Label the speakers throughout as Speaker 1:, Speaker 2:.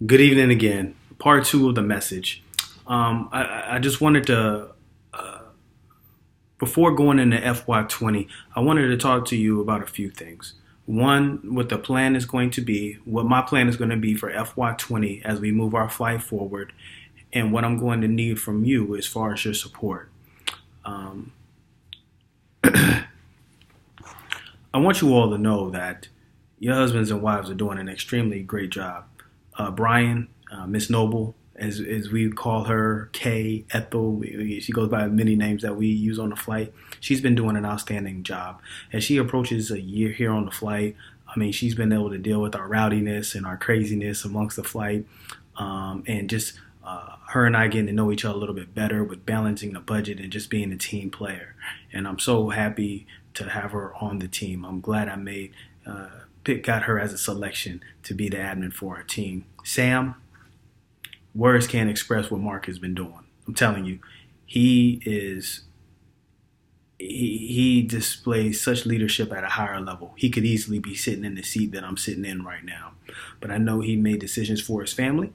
Speaker 1: Good evening again. Part two of the message. I just wanted to, before going into FY20, I wanted to talk to you about a few things. One, what the plan is going to be, what my plan is going to be for FY20 as we move our flight forward, and what I'm going to need from you as far as your support. Um, I want you all to know that your husbands and wives are doing an extremely great job. Brian, Miss Noble, as we call her, Kay, Ethel, she goes by many names that we use on the flight. She's been doing an outstanding job. As she approaches a year here on the flight, I mean, she's been able to deal with our rowdiness and our craziness amongst the flight, and just her and I getting to know each other a little bit better with balancing the budget and just being a team player. And I'm so happy to have her on the team. I'm glad I got her as a selection to be the admin for our team. Sam, words can't express what Mark has been doing. I'm telling you, he is he displays such leadership at a higher level. He could easily be sitting in the seat that I'm sitting in right now, but I know he made decisions for his family,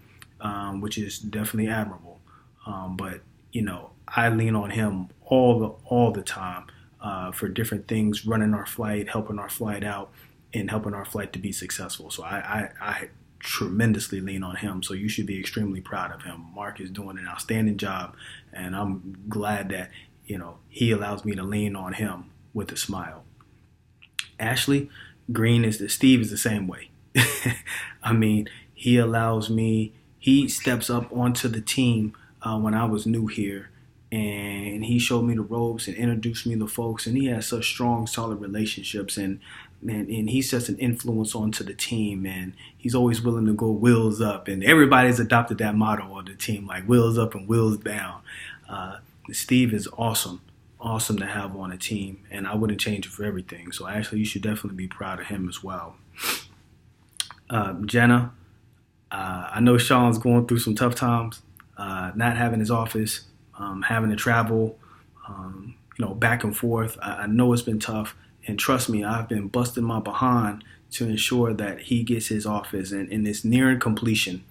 Speaker 1: which is definitely admirable. But I lean on him all the time for different things, running our flight, helping our flight out, and helping our flight to be successful. So I tremendously lean on him. So you should be extremely proud of him. Mark is doing an outstanding job, and I'm glad that he allows me to lean on him with a smile. Ashley Green Steve is the same way. I mean, he allows me. He steps up onto the team when I was new here, and he showed me the ropes and introduced me to folks, and he has such strong, solid relationships, and he's just an influence onto the team, and he's always willing to go wheels up, and everybody's adopted that motto on the team, like wheels up and wheels down. Steve is awesome to have on a team, and I wouldn't change it for everything. So actually, you should definitely be proud of him as well. Jenna, I know Sean's going through some tough times, not having his office, having to travel, back and forth. I know it's been tough, and trust me, I've been busting my behind to ensure that he gets his office, and it's nearing completion.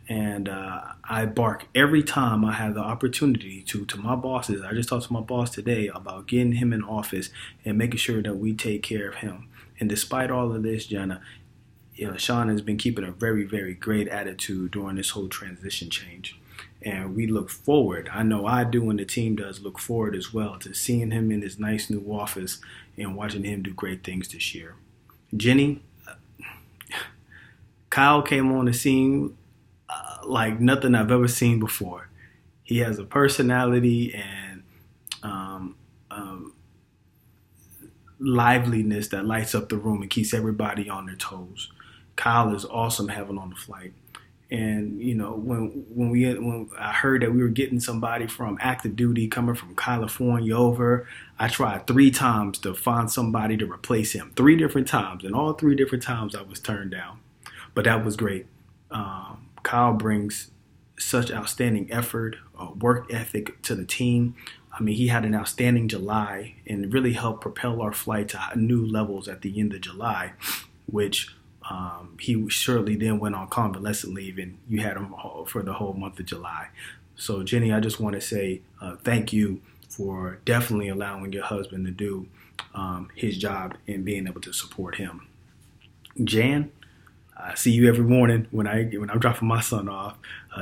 Speaker 1: And I bark every time I have the opportunity to my bosses. I just talked to my boss today about getting him in office and making sure that we take care of him. And despite all of this, Jenna, Sean has been keeping a very, very great attitude during this whole transition change. And we look forward, I know I do and the team does look forward as well to seeing him in his nice new office and watching him do great things this year. Jenny, Kyle came on the scene like nothing I've ever seen before. He has a personality and liveliness that lights up the room and keeps everybody on their toes. Kyle is awesome having on the flight. And when I heard that we were getting somebody from active duty coming from California over, I tried 3 times to find somebody to replace him. 3 different times, and all 3 different times I was turned down. But that was great. Kyle brings such outstanding effort, work ethic to the team. I mean, he had an outstanding July and really helped propel our flight to new levels at the end of July, which he surely then went on convalescent leave, and you had him for the whole month of July. So, Jenny, I just want to say thank you for definitely allowing your husband to do his job and being able to support him. Jan, I see you every morning when I'm dropping my son off.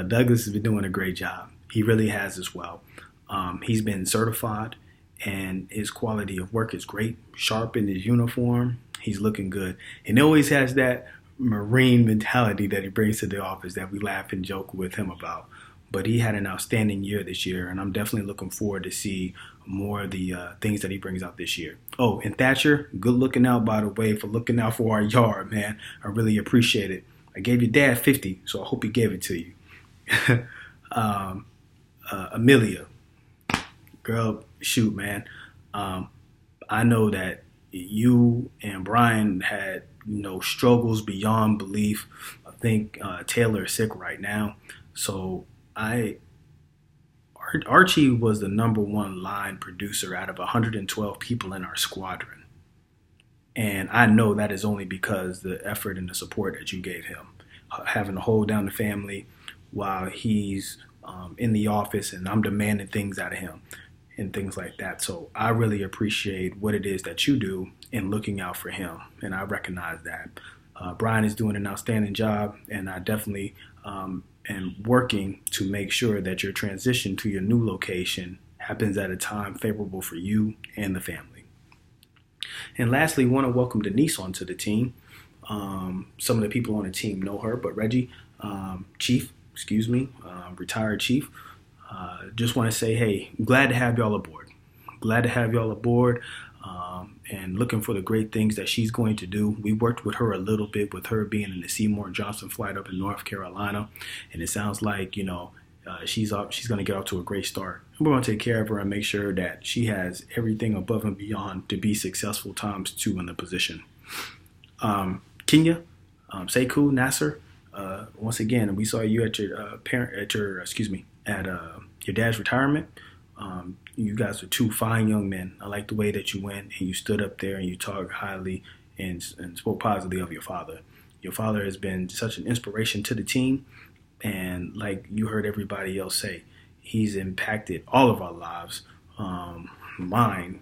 Speaker 1: Douglas has been doing a great job. He really has as well. He's been certified, and his quality of work is great. Sharp in his uniform. He's looking good. And he always has that Marine mentality that he brings to the office that we laugh and joke with him about. But he had an outstanding year this year, and I'm definitely looking forward to see more of the things that he brings out this year. Oh, and Thatcher, good looking out, by the way, for looking out for our yard, man. I really appreciate it. I gave your dad 50, so I hope he gave it to you. Amelia, girl, shoot, man. I know that you and Brian had, struggles beyond belief. I think Taylor is sick right now. So Archie was the number 1 line producer out of 112 people in our squadron. And I know that is only because the effort and the support that you gave him. having to hold down the family while he's in the office and I'm demanding things out of him and things like that. So I really appreciate what it is that you do in looking out for him, and I recognize that. Brian is doing an outstanding job, and I definitely am working to make sure that your transition to your new location happens at a time favorable for you and the family. And lastly, I want to welcome Denise onto the team. Some of the people on the team know her, but Reggie, retired chief, just want to say, hey, glad to have y'all aboard. Glad to have y'all aboard, and looking for the great things that she's going to do. We worked with her a little bit, with her being in the Seymour Johnson flight up in North Carolina, and it sounds like, she's going to get off to a great start. And we're going to take care of her and make sure that she has everything above and beyond to be successful times 2 in the position. Kenya, Sekou, Nasser, once again, we saw you at your your dad's retirement. You guys are 2 fine young men. I like the way that you went and you stood up there and you talked highly and spoke positively of your father. Your father has been such an inspiration to the team, and like you heard everybody else say, he's impacted all of our lives, mine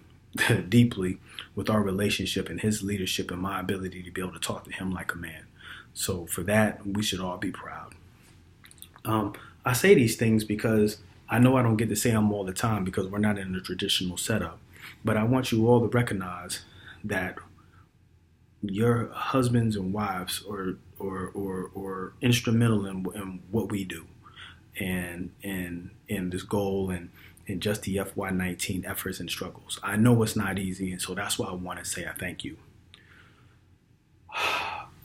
Speaker 1: deeply, with our relationship and his leadership and my ability to be able to talk to him like a man. So for that, we should all be proud. I say these things because I know I don't get to say them all the time because we're not in a traditional setup, but I want you all to recognize that your husbands and wives are instrumental in what we do and in this goal and just the FY19 efforts and struggles. I know it's not easy, and so that's why I want to say I thank you.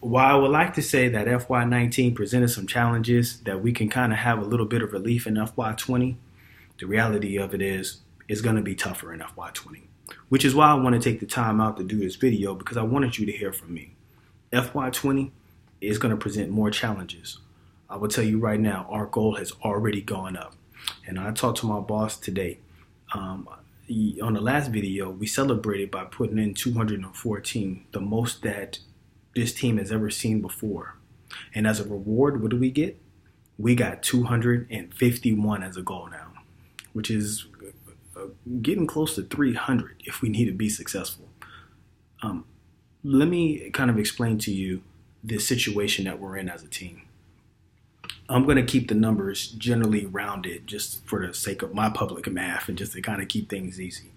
Speaker 1: While I would like to say that FY19 presented some challenges that we can kind of have a little bit of relief in FY20, the reality of it is it's going to be tougher in FY20, which is why I want to take the time out to do this video, because I wanted you to hear from me. FY20 is going to present more challenges. I will tell you right now, our goal has already gone up. And I talked to my boss today. On the last video, we celebrated by putting in 214, the most that this team has ever seen before. And as a reward, what do we get? We got 251 as a goal now, which is getting close to 300 if we need to be successful. Let me kind of explain to you the situation that we're in as a team. I'm going to keep the numbers generally rounded just for the sake of my public math and just to kind of keep things easy.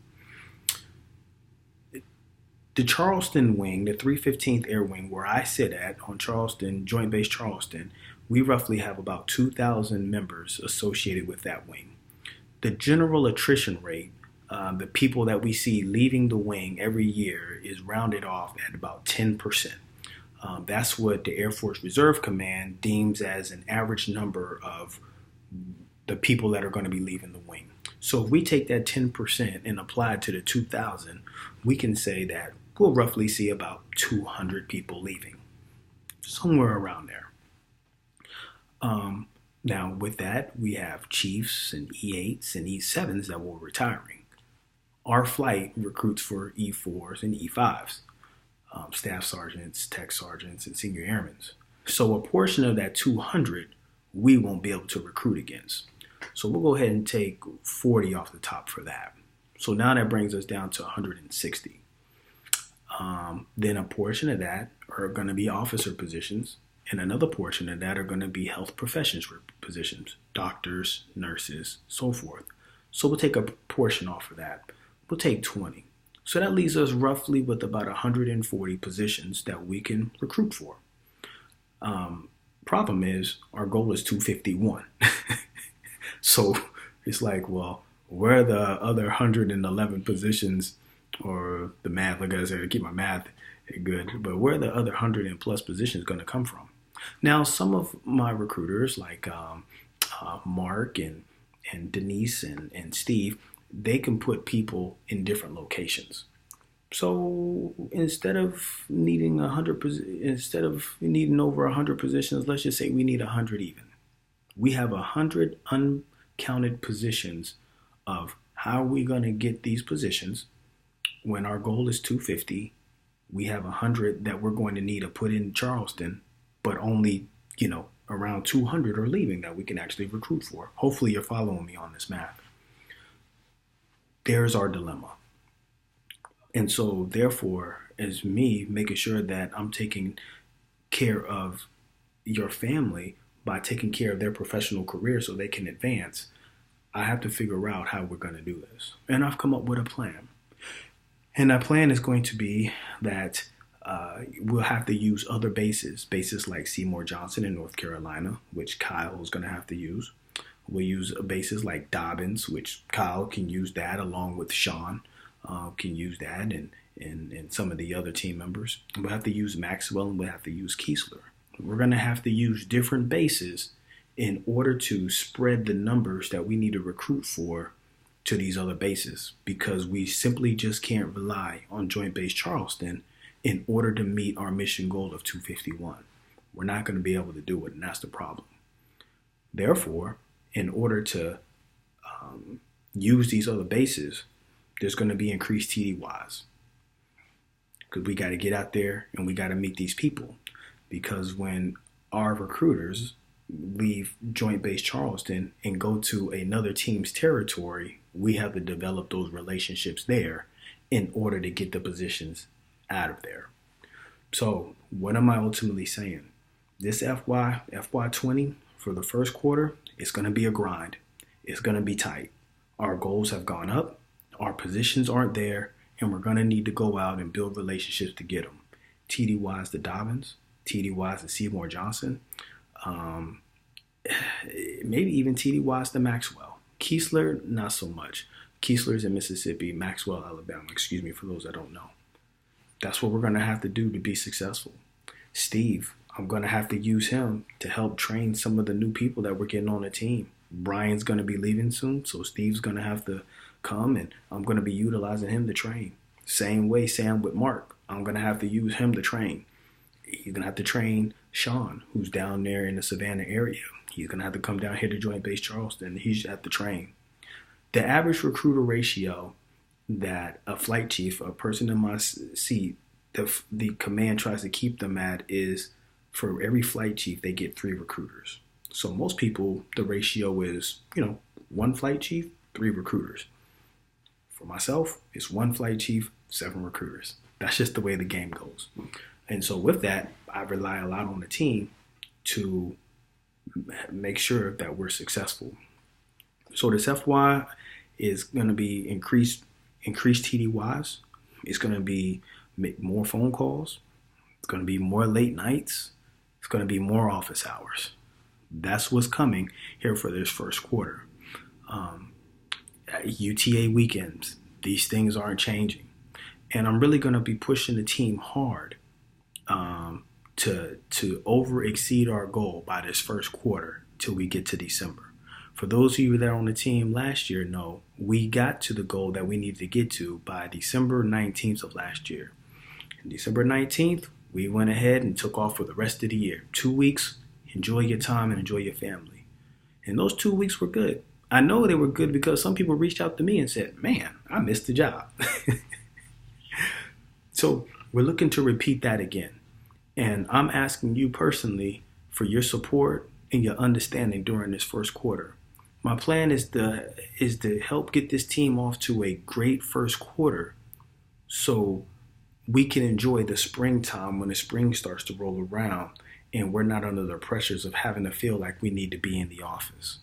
Speaker 1: The Charleston wing, the 315th Air Wing, where I sit at on Charleston, Joint Base Charleston, we roughly have about 2,000 members associated with that wing. The general attrition rate, the people that we see leaving the wing every year, is rounded off at about 10%. That's what the Air Force Reserve Command deems as an average number of the people that are going to be leaving the wing. So if we take that 10% and apply it to the 2,000, we can say that we'll roughly see about 200 people leaving, somewhere around there. Now with that, we have Chiefs and E8s and E7s that will be retiring. Our flight recruits for E4s and E5s. Staff sergeants, tech sergeants, and senior airmen. So a portion of that 200 we won't be able to recruit against. So we'll go ahead and take 40 off the top for that. So now that brings us down to 160. Then a portion of that are going to be officer positions, and another portion of that are going to be health professions positions, doctors, nurses, so forth. So we'll take a portion off of that. We'll take 20. So that leaves us roughly with about 140 positions that we can recruit for. Problem is, our goal is 251. So it's like, well, where are the other 111 positions, or the math, like I said, to keep my math good, but where are the other 100 and plus positions going to come from? Now, some of my recruiters, like Mark and Denise and Steve, they can put people in different locations. So instead of needing over 100 positions, let's just say we need 100 even. We have 100 uncounted positions of how are we going to get these positions when our goal is 250. We have 100 that we're going to need to put in Charleston, but only around 200 are leaving that we can actually recruit for. Hopefully you're following me on this math. There's our dilemma. And so therefore, as me making sure that I'm taking care of your family by taking care of their professional career so they can advance, I have to figure out how we're going to do this. And I've come up with a plan. And that plan is going to be that we'll have to use other bases like Seymour Johnson in North Carolina, which Kyle is going to have to use. We'll use bases like Dobbins, which Kyle can use that along with Sean can use that, and some of the other team members. We'll have to use Maxwell, and we'll have to use Kiesler. We're going to have to use different bases in order to spread the numbers that we need to recruit for to these other bases, because we simply just can't rely on Joint Base Charleston in order to meet our mission goal of 251. We're not going to be able to do it, and that's the problem. Therefore, in order to use these other bases, there's going to be increased TDYs, because we got to get out there and we got to meet these people. Because when our recruiters leave Joint Base Charleston and go to another team's territory, we have to develop those relationships there in order to get the positions out of there. So what am I ultimately saying? This FY20 for the first quarter, it's going to be a grind. It's going to be tight. Our goals have gone up. Our positions aren't there. And we're going to need to go out and build relationships to get them. TDYs to Dobbins, TDYs to Seymour Johnson, maybe even TDYs to Maxwell. Kiesler, not so much. Kiesler's in Mississippi, Maxwell, Alabama. Excuse me for those that don't know. That's what we're going to have to do to be successful. Steve, I'm going to have to use him to help train some of the new people that we're getting on the team. Brian's going to be leaving soon, so Steve's going to have to come, and I'm going to be utilizing him to train. Same way, Sam, with Mark. I'm going to have to use him to train. You're going to have to train Sean, who's down there in the Savannah area. He's going to have to come down here to Joint Base Charleston. He's at the train. The average recruiter ratio that a flight chief, a person in my seat, the command tries to keep them at is, for every flight chief, they get 3 recruiters. So most people, the ratio is, 1 flight chief, 3 recruiters. For myself, it's 1 flight chief, 7 recruiters. That's just the way the game goes. And so with that, I rely a lot on the team to make sure that we're successful. So this FY is going to be increased TDYs. It's going to be more phone calls. It's going to be more late nights. It's going to be more office hours. That's what's coming here for this first quarter. UTA weekends, these things aren't changing. And I'm really going to be pushing the team hard to over exceed our goal by this first quarter till we get to December. For those of you that are on the team last year know, we got to the goal that we needed to get to by December 19th of last year. And December 19th, we went ahead and took off for the rest of the year. 2 weeks, enjoy your time and enjoy your family. And those 2 weeks were good. I know they were good because some people reached out to me and said, man, I missed the job. So we're looking to repeat that again. And I'm asking you personally for your support and your understanding during this first quarter. My plan is to help get this team off to a great first quarter so we can enjoy the springtime when the spring starts to roll around and we're not under the pressures of having to feel like we need to be in the office.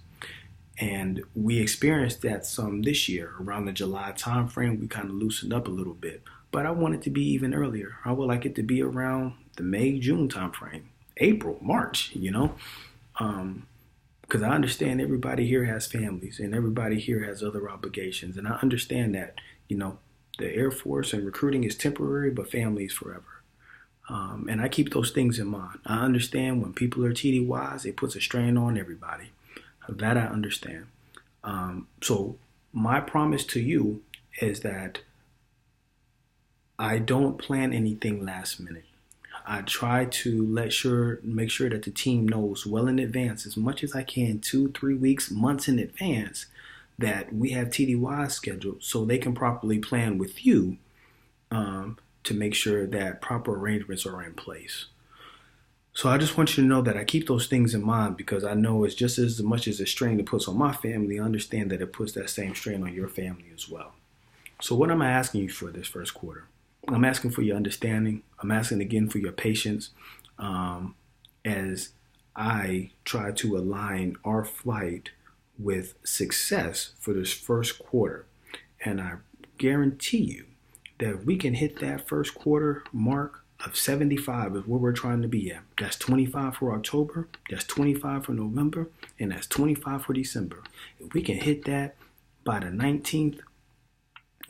Speaker 1: And we experienced that some this year. Around the July timeframe, we kind of loosened up a little bit. But I want it to be even earlier. I would like it to be around the May, June timeframe. April, March, because I understand everybody here has families and everybody here has other obligations. And I understand that, the Air Force and recruiting is temporary, but family is forever. And I keep those things in mind. I understand when people are TDYs, it puts a strain on everybody. That I understand. So my promise to you is that I don't plan anything last minute. I try to make sure that the team knows well in advance, as much as I can, 2-3 weeks, months in advance, that we have TDYs scheduled so they can properly plan with you to make sure that proper arrangements are in place. So I just want you to know that I keep those things in mind because I know it's just as much as a strain it puts on my family, I understand that it puts that same strain on your family as well. So what am I asking you for this first quarter? I'm asking for your understanding. I'm asking again for your patience um, as I try to align our flight with success for this first quarter. And I guarantee you that we can hit that first quarter mark of 75 is where we're trying to be at. That's 25 for October, that's 25 for November, and that's 25 for December. If we can hit that by the 19th,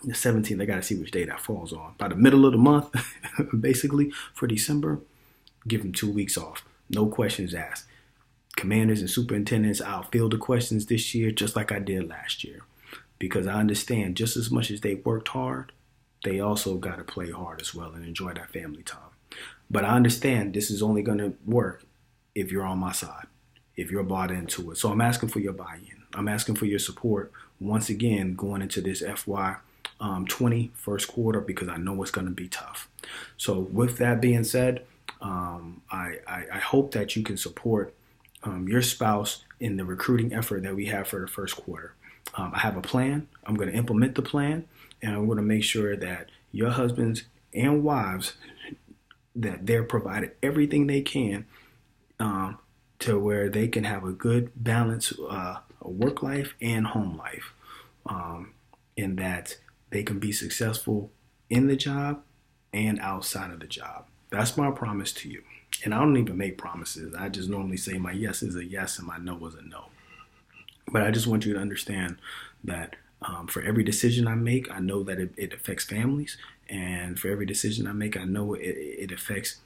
Speaker 1: the 17th, I got to see which day that falls on. By the middle of the month, basically, for December, give them 2 weeks off. No questions asked. Commanders and superintendents, I'll field the questions this year just like I did last year. Because I understand just as much as they worked hard, they also got to play hard as well and enjoy that family time. But I understand this is only going to work if you're on my side, if you're bought into it. So I'm asking for your buy-in. I'm asking for your support once again going into this FY 20 first quarter because I know it's going to be tough. So with that being said, I hope that you can support your spouse in the recruiting effort that we have for the first quarter. I have a plan. I'm going to implement the plan, and I'm going to make sure that your husbands and wives that they're provided everything they can to where they can have a good balance, work life and home life, and that they can be successful in the job and outside of the job. That's my promise to you. And I don't even make promises. I just normally say my yes is a yes and my no is a no. But I just want you to understand that for every decision I make, I know that it affects families. And for every decision I make, I know it affects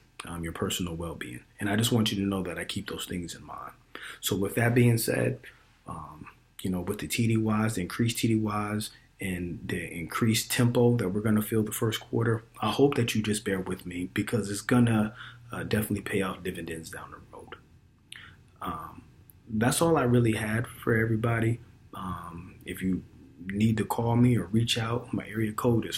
Speaker 1: your personal well-being. And I just want you to know that I keep those things in mind. So with that being said, with the TDYs, the increased TDYs, and the increased tempo that we're going to feel the first quarter, I hope that you just bear with me because it's going to definitely pay off dividends down the road. That's all I really had for everybody. If you need to call me or reach out, my area code is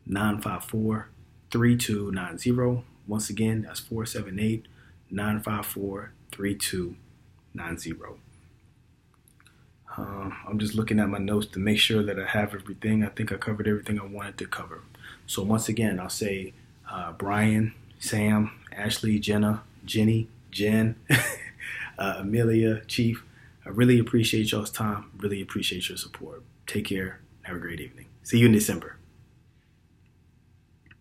Speaker 1: 478-954-3290. Once again, that's 478-954-3290. I'm just looking at my notes to make sure that I have everything. I think I covered everything I wanted to cover. So once again, I'll say Brian, Sam, Ashley, Jenna, Jenny, Jen, Amelia, Chief. I really appreciate y'all's time. Really appreciate your support. Take care. Have a great evening. See you in December.